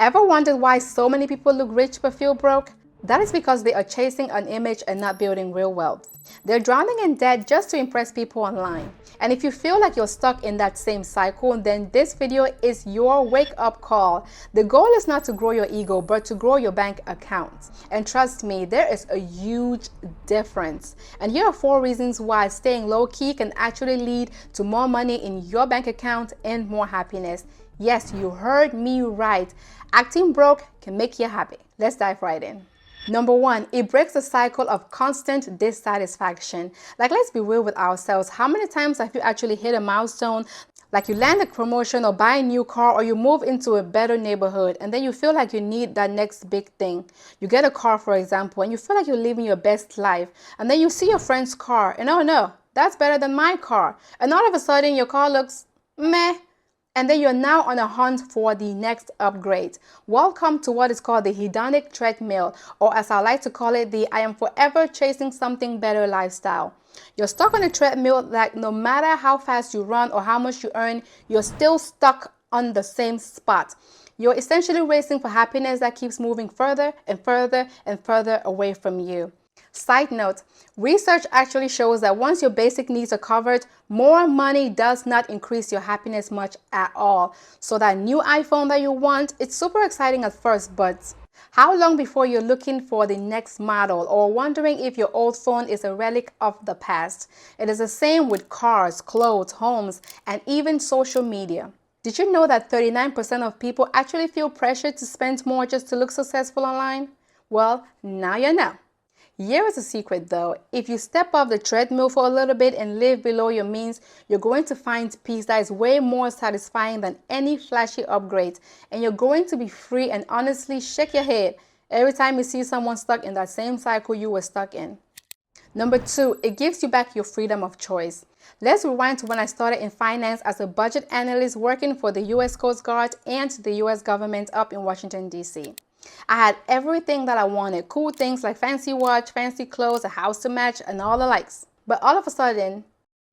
Ever wondered why so many people look rich but feel broke? That is because they are chasing an image and not building real wealth. They're drowning in debt just to impress people online. And if you feel like you're stuck in that same cycle, then this video is your wake-up call. The goal is not to grow your ego, but to grow your bank account. And trust me, there is a huge difference. And here are 4 reasons why staying low-key can actually lead to more money in your bank account and more happiness. Yes, you heard me right. Acting broke can make you happy. Let's dive right in. Number 1, it breaks the cycle of constant dissatisfaction. Like, let's be real with ourselves. How many times have you actually hit a milestone? Like you land a promotion or buy a new car or you move into a better neighborhood and then you feel like you need that next big thing. You get a car, for example, and you feel like you're living your best life. And then you see your friend's car and oh no, that's better than my car. And all of a sudden your car looks meh. And then you're now on a hunt for the next upgrade. Welcome to what is called the hedonic treadmill, or as I like to call it, the I am forever chasing something better lifestyle. You're stuck on a treadmill that no matter how fast you run or how much you earn, you're still stuck on the same spot. You're essentially racing for happiness that keeps moving further and further and further away from you. Side note, research actually shows that once your basic needs are covered, more money does not increase your happiness much at all. So that new iPhone that you want, it's super exciting at first, but how long before you're looking for the next model or wondering if your old phone is a relic of the past? It is the same with cars, clothes, homes, and even social media. Did you know that 39% of people actually feel pressured to spend more just to look successful online? Well, now you know. Here is a secret though. If you step off the treadmill for a little bit and live below your means, you're going to find peace that is way more satisfying than any flashy upgrade. And you're going to be free and honestly shake your head every time you see someone stuck in that same cycle you were stuck in. Number 2, it gives you back your freedom of choice. Let's rewind to when I started in finance as a budget analyst working for the U.S. Coast Guard and the U.S. government up in Washington, D.C. I had everything that I wanted, cool things like fancy watch, fancy clothes, a house to match, and all the likes. But all of a sudden,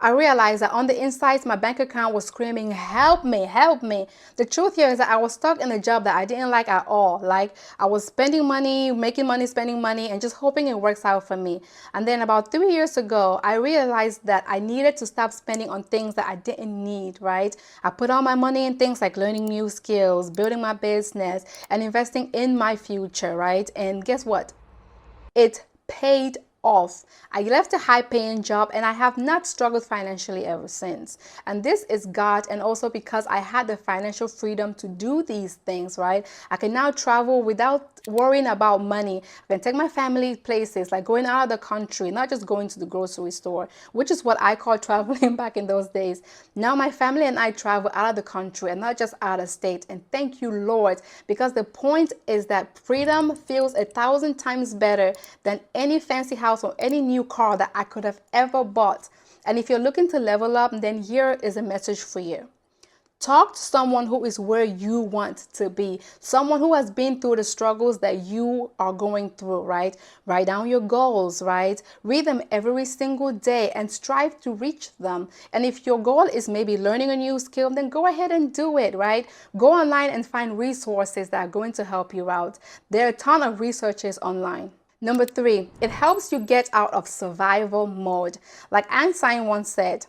I realized that on the inside, my bank account was screaming, help me, help me. The truth here is that I was stuck in a job that I didn't like at all. Like, I was spending money, making money, spending money, and just hoping it works out for me. And then about 3 years ago, I realized that I needed to stop spending on things that I didn't need, right? I put all my money in things like learning new skills, building my business, and investing in my future, right? And guess what? It paid off. I left a high-paying job and I have not struggled financially ever since. And this is God, and also because I had the financial freedom to do these things, right? I can now travel without worrying about money. I can take my family places, like going out of the country, not just going to the grocery store, which is what I call traveling back in those days. Now my family and I travel out of the country and not just out of state. And thank you, Lord, because the point is that freedom feels 1,000 times better than any fancy house or any new car that I could have ever bought. And if you're looking to level up, then here is a message for you. Talk to someone who is where you want to be, someone who has been through the struggles that you are going through, right? Write down your goals, right? Read them every single day and strive to reach them. And if your goal is maybe learning a new skill, then go ahead and do it, right? Go online and find resources that are going to help you out. There are a ton of resources online. Number 3, it helps you get out of survival mode. Like Einstein once said,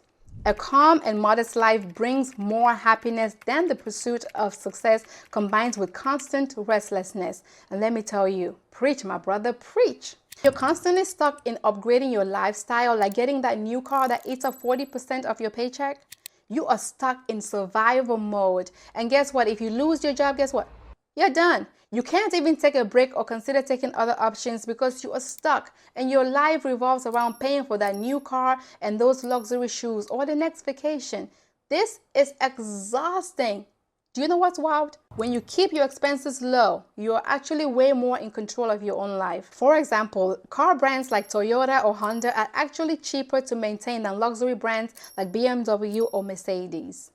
a calm and modest life brings more happiness than the pursuit of success combined with constant restlessness. And let me tell you, preach, my brother, preach. You're constantly stuck in upgrading your lifestyle, like getting that new car that eats up 40% of your paycheck. You are stuck in survival mode. And guess what? If you lose your job, guess what? You're done. You can't even take a break or consider taking other options because you are stuck and your life revolves around paying for that new car and those luxury shoes or the next vacation. This is exhausting. Do you know what's wild? When you keep your expenses low, you are actually way more in control of your own life. For example, car brands like Toyota or Honda are actually cheaper to maintain than luxury brands like BMW or Mercedes.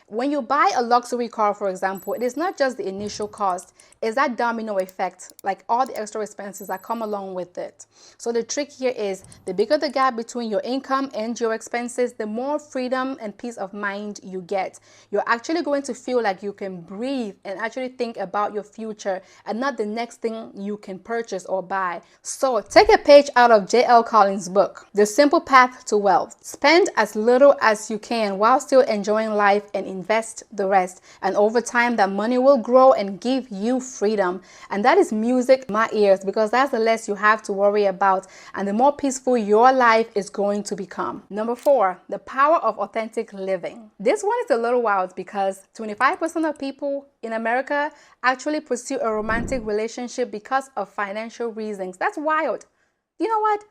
When you buy a luxury car, for example, it is not just the initial cost, it's that domino effect, like all the extra expenses that come along with it. So the trick here is the bigger the gap between your income and your expenses, the more freedom and peace of mind you get. You're actually going to feel like you can breathe and actually think about your future and not the next thing you can purchase or buy. So take a page out of J.L. Collins' book, The Simple Path to Wealth. Spend as little as you can while still enjoying life and invest the rest. And over time, that money will grow and give you freedom. And that is music to my ears, because that's the less you have to worry about and the more peaceful your life is going to become. Number 4, the power of authentic living. This one is a little wild because 25% of people in America actually pursue a romantic relationship because of financial reasons. That's wild. You know what?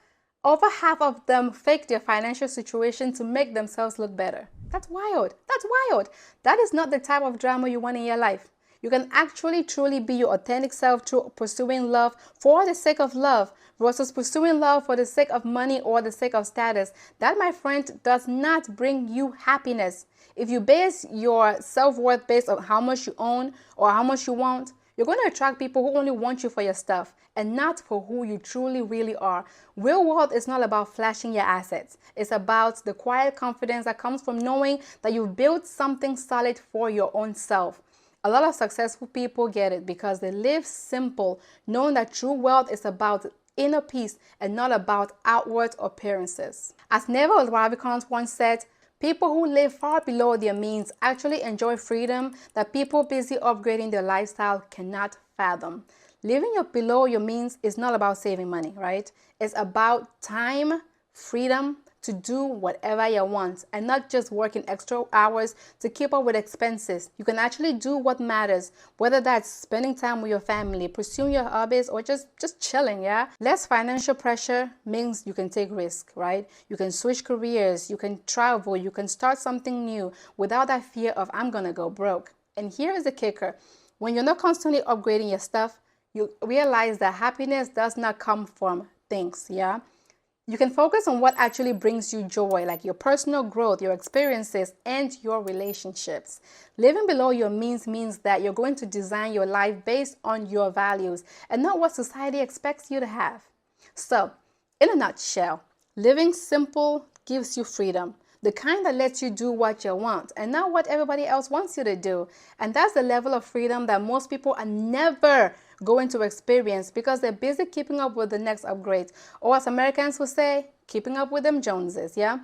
Over half of them fake their financial situation to make themselves look better. That's wild. That's wild. That is not the type of drama you want in your life. You can actually truly be your authentic self through pursuing love for the sake of love versus pursuing love for the sake of money or the sake of status. That, my friend, does not bring you happiness. If you base your self-worth based on how much you own or how much you want, you're going to attract people who only want you for your stuff and not for who you truly really are. Real wealth is not about flashing your assets. It's about the quiet confidence that comes from knowing that you've built something solid for your own self. A lot of successful people get it because they live simple, knowing that true wealth is about inner peace and not about outward appearances. As Neville Ravikant once said, people who live far below their means actually enjoy freedom that people busy upgrading their lifestyle cannot fathom. Living below your means is not about saving money, right? It's about time, freedom to do whatever you want and not just working extra hours to keep up with expenses. You can actually do what matters, whether that's spending time with your family, pursuing your hobbies, or just chilling, yeah? Less financial pressure means you can take risk, right? You can switch careers, you can travel, you can start something new without that fear of I'm gonna go broke. And here is the kicker. When you're not constantly upgrading your stuff, you realize that happiness does not come from things, yeah? You can focus on what actually brings you joy, like your personal growth, your experiences, and your relationships. Living below your means that you're going to design your life based on your values and not what society expects you to have. So, in a nutshell, living simple gives you freedom. The kind that lets you do what you want and not what everybody else wants you to do. And that's the level of freedom that most people are never going to experience because they're busy keeping up with the next upgrade. Or as Americans would say, keeping up with them Joneses, yeah?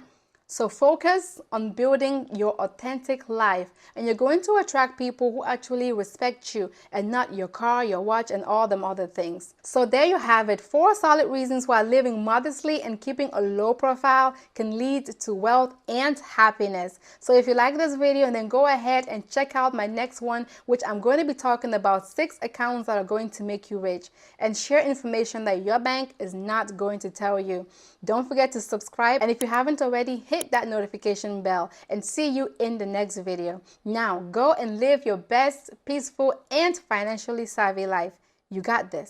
So focus on building your authentic life and you're going to attract people who actually respect you and not your car, your watch, and all them other things. So there you have it. 4 solid reasons why living modestly and keeping a low profile can lead to wealth and happiness. So if you like this video, then go ahead and check out my next one, which I'm going to be talking about 6 accounts that are going to make you rich and share information that your bank is not going to tell you. Don't forget to subscribe, and if you haven't already, hit that notification bell, and see you in the next video. Now go and live your best, peaceful, and financially savvy life. You got this.